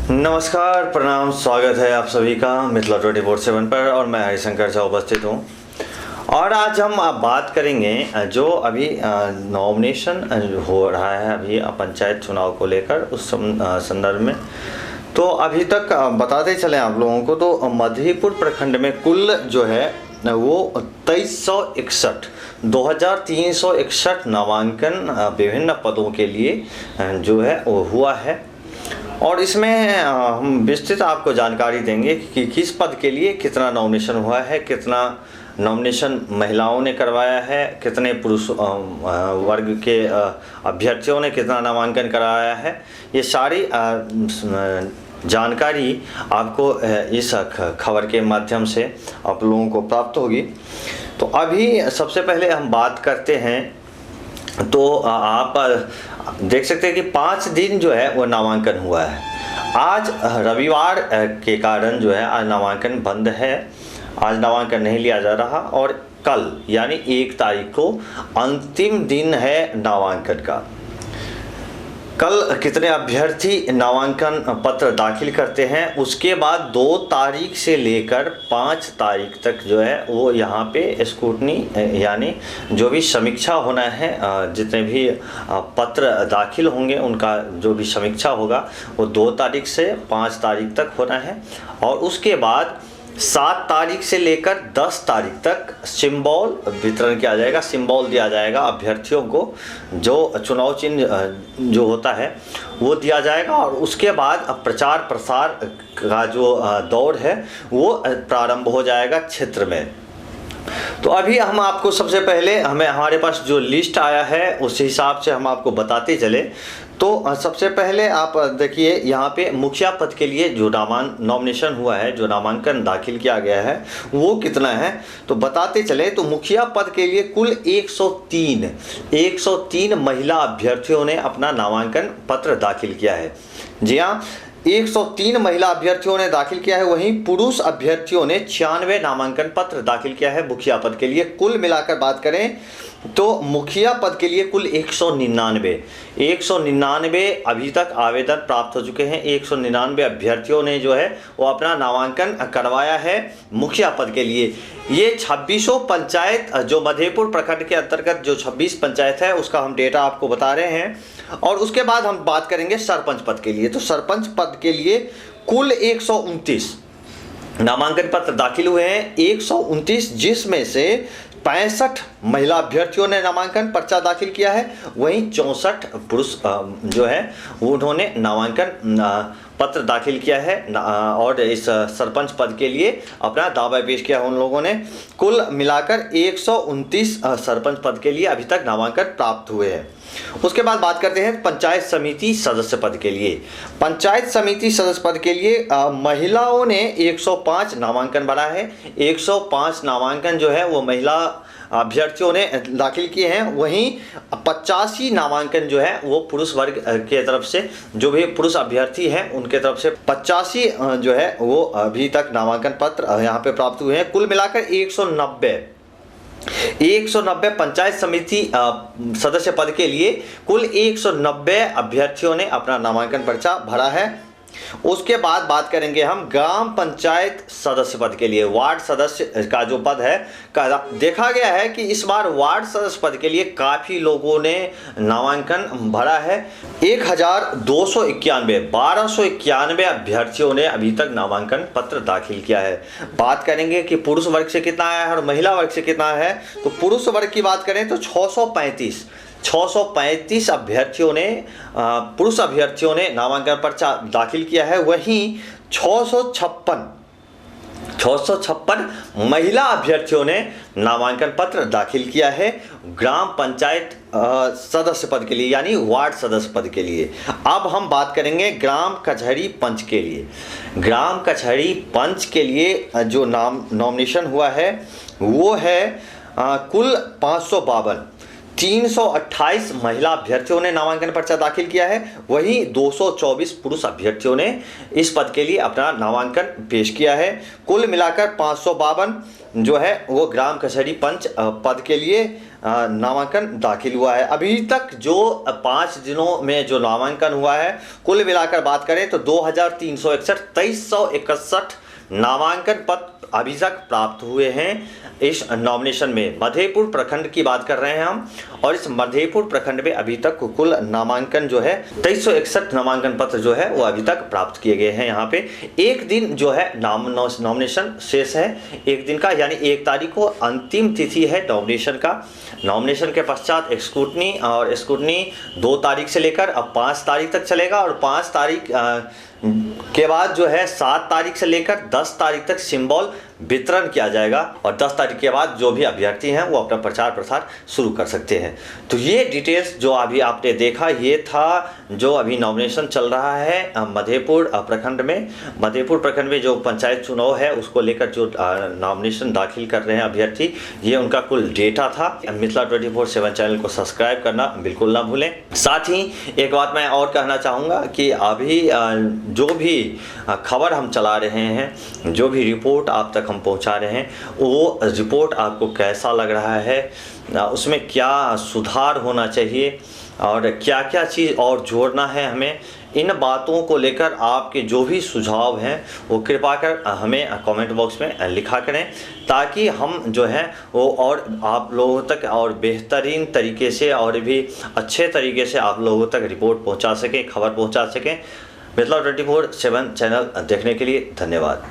नमस्कार, प्रणाम, स्वागत है आप सभी का मिथिला 24/7 पर और मैं हरिशंकर झा उपस्थित हूँ। और आज हम बात करेंगे जो अभी नॉमिनेशन हो रहा है अभी पंचायत चुनाव को लेकर उस संदर्भ में। तो अभी तक बताते चले आप लोगों को, तो मधेपुर प्रखंड में कुल जो है वो 2361 नामांकन विभिन्न पदों के लिए जो है वो हुआ है। और इसमें हम विस्तृत आपको जानकारी देंगे कि किस पद के लिए कितना नॉमिनेशन हुआ है, कितना नॉमिनेशन महिलाओं ने करवाया है, कितने पुरुष वर्ग के अभ्यर्थियों ने कितना नामांकन कराया है। ये सारी जानकारी आपको इस खबर के माध्यम से आप लोगों को प्राप्त होगी। तो अभी सबसे पहले हम बात करते हैं, तो आप देख सकते हैं कि 5 दिन जो है वो नामांकन हुआ है। आज रविवार के कारण जो है आज नामांकन बंद है, आज नामांकन नहीं लिया जा रहा। और कल यानी 1 तारीख को अंतिम दिन है नामांकन का। कल कितने अभ्यर्थी नामांकन पत्र दाखिल करते हैं, उसके बाद 2 तारीख से लेकर 5 तारीख तक जो है वो यहाँ पे स्क्रूटनी यानी जो भी समीक्षा होना है, जितने भी पत्र दाखिल होंगे उनका जो भी समीक्षा होगा वो 2 तारीख से 5 तारीख तक होना है। और उसके बाद 7 तारीख से लेकर 10 तारीख तक सिंबल वितरण किया जाएगा, सिंबल दिया जाएगा अभ्यर्थियों को, जो चुनाव चिन्ह जो होता है वो दिया जाएगा। और उसके बाद प्रचार प्रसार का जो दौर है वो प्रारंभ हो जाएगा क्षेत्र में। तो अभी हम आपको सबसे पहले हमारे पास जो लिस्ट आया है उस हिसाब से हम आपको बताते चले। तो सबसे पहले आप देखिए यहाँ पे मुखिया पद के लिए जो नॉमिनेशन हुआ है, जो नामांकन दाखिल किया गया है वो कितना है तो बताते चले। तो मुखिया पद के लिए कुल 103 महिला अभ्यर्थियों ने अपना नामांकन पत्र दाखिल किया है। जी हाँ, 103 महिला अभ्यर्थियों ने दाखिल किया है। वहीं पुरुष अभ्यर्थियों ने 96 नामांकन पत्र दाखिल किया है मुखिया पद के लिए। कुल मिलाकर बात करें तो मुखिया पद के लिए कुल 199 अभी तक आवेदन प्राप्त हो चुके हैं। 199 अभ्यर्थियों ने जो है वो अपना नामांकन करवाया है मुखिया पद के लिए। ये 26 पंचायत जो मधेपुर प्रखंड के अंतर्गत जो 26 पंचायत है उसका हम डेटा आपको बता रहे हैं। और उसके बाद हम बात करेंगे सरपंच पद के लिए। तो सरपंच पद के लिए कुल 129 नामांकन पत्र दाखिल हुए हैं, 129, जिसमें से 65 महिला अभ्यर्थियों ने नामांकन पर्चा दाखिल किया है। वहीं 64 पुरुष जो है उन्होंने नामांकन पत्र दाखिल किया है और इस सरपंच पद के लिए अपना दावा पेश किया उन लोगों ने। कुल मिलाकर 129 सरपंच पद के लिए अभी तक नामांकन प्राप्त हुए हैं। उसके बाद बात करते हैं पंचायत समिति सदस्य पद के लिए। पंचायत समिति सदस्य पद के लिए महिलाओं ने 105 नामांकन भरा है। 105 नामांकन जो है वो महिला अभ्यर्थियों ने दाखिल किए हैं। वहीं 85 नामांकन जो है वो पुरुष वर्ग के तरफ से, जो भी पुरुष अभ्यर्थी हैं उनके तरफ से 85 जो है वो अभी तक नामांकन पत्र यहाँ पे प्राप्त हुए हैं। कुल मिलाकर 190 पंचायत समिति सदस्य पद के लिए कुल 190 अभ्यर्थियों ने अपना नामांकन पर्चा भरा है। उसके बाद बात करेंगे हम ग्राम पंचायत सदस्य पद के लिए। वार्ड सदस्य का जो पद है देखा गया है कि इस बार वार्ड सदस्य पद के लिए काफ़ी लोगों ने नामांकन भरा है। 1291 अभ्यर्थियों ने अभी तक नामांकन पत्र दाखिल किया है। बात करेंगे कि पुरुष वर्ग से कितना आया है और महिला वर्ग से कितना है। तो पुरुष वर्ग की बात करें तो 635 अभ्यर्थियों ने पुरुष अभ्यर्थियों ने नामांकन पर्चा दाखिल किया है। वहीं 656 महिला अभ्यर्थियों ने नामांकन पत्र दाखिल किया है ग्राम पंचायत सदस्य पद के लिए यानी वार्ड सदस्य पद के लिए। अब हम बात करेंगे ग्राम कचहरी पंच के लिए। ग्राम कचहरी पंच के लिए जो नॉमिनेशन हुआ है वो है कुल 552। 328 महिला अभ्यर्थियों ने नामांकन पर्चा दाखिल किया है। वहीं 224 पुरुष अभ्यर्थियों ने इस पद के लिए अपना नामांकन पेश किया है। कुल मिलाकर 552 जो है वो ग्राम कचहरी पंच पद के लिए नामांकन दाखिल हुआ है। अभी तक जो 5 दिनों में जो नामांकन हुआ है, कुल मिलाकर बात करें तो 2361 नामांकन पत्र अभी तक प्राप्त हुए हैं इस नॉमिनेशन में। मधेपुर प्रखंड की बात कर रहे हैं हम, और इस मधेपुर प्रखंड में अभी तक कुल नामांकन जो है 2361 नामांकन पत्र जो है वो अभी तक प्राप्त किए गए हैं। यहाँ पे एक दिन जो है नॉमिनेशन शेष है, एक दिन का, यानी 1 तारीख को अंतिम तिथि है नॉमिनेशन का। नॉमिनेशन के पश्चात स्क्रूटनी, और स्क्रूटनी 2 तारीख से लेकर अब 5 तारीख तक चलेगा, और 5 तारीख के बाद जो है 7 तारीख से लेकर 10 तारीख तक सिंबल वितरण किया जाएगा, और 10 तारीख के बाद जो भी अभ्यर्थी हैं वो अपना प्रचार प्रसार शुरू कर सकते हैं। तो ये डिटेल्स जो अभी आपने देखा, ये था जो अभी नॉमिनेशन चल रहा है मधेपुर प्रखंड में। मधेपुर प्रखंड में जो पंचायत चुनाव है उसको लेकर जो नॉमिनेशन दाखिल कर रहे हैं अभ्यर्थी, ये उनका कुल डेटा था। मिथिला 24/7 चैनल को सब्सक्राइब करना बिल्कुल ना भूलें। साथ ही एक बात मैं और कहना चाहूँगा कि अभी जो भी खबर हम चला रहे हैं, जो भी रिपोर्ट आप तक हम पहुंचा रहे हैं, वो रिपोर्ट आपको कैसा लग रहा है, उसमें क्या सुधार होना चाहिए और क्या क्या चीज़ और जोड़ना है हमें, इन बातों को लेकर आपके जो भी सुझाव हैं वो कृपा कर हमें कमेंट बॉक्स में लिखा करें, ताकि हम जो है वो और आप लोगों तक और बेहतरीन तरीके से और भी अच्छे तरीके से आप लोगों तक रिपोर्ट पहुंचा सकें, खबर पहुंचा सकें। मिथिला 24/7 चैनल देखने के लिए धन्यवाद।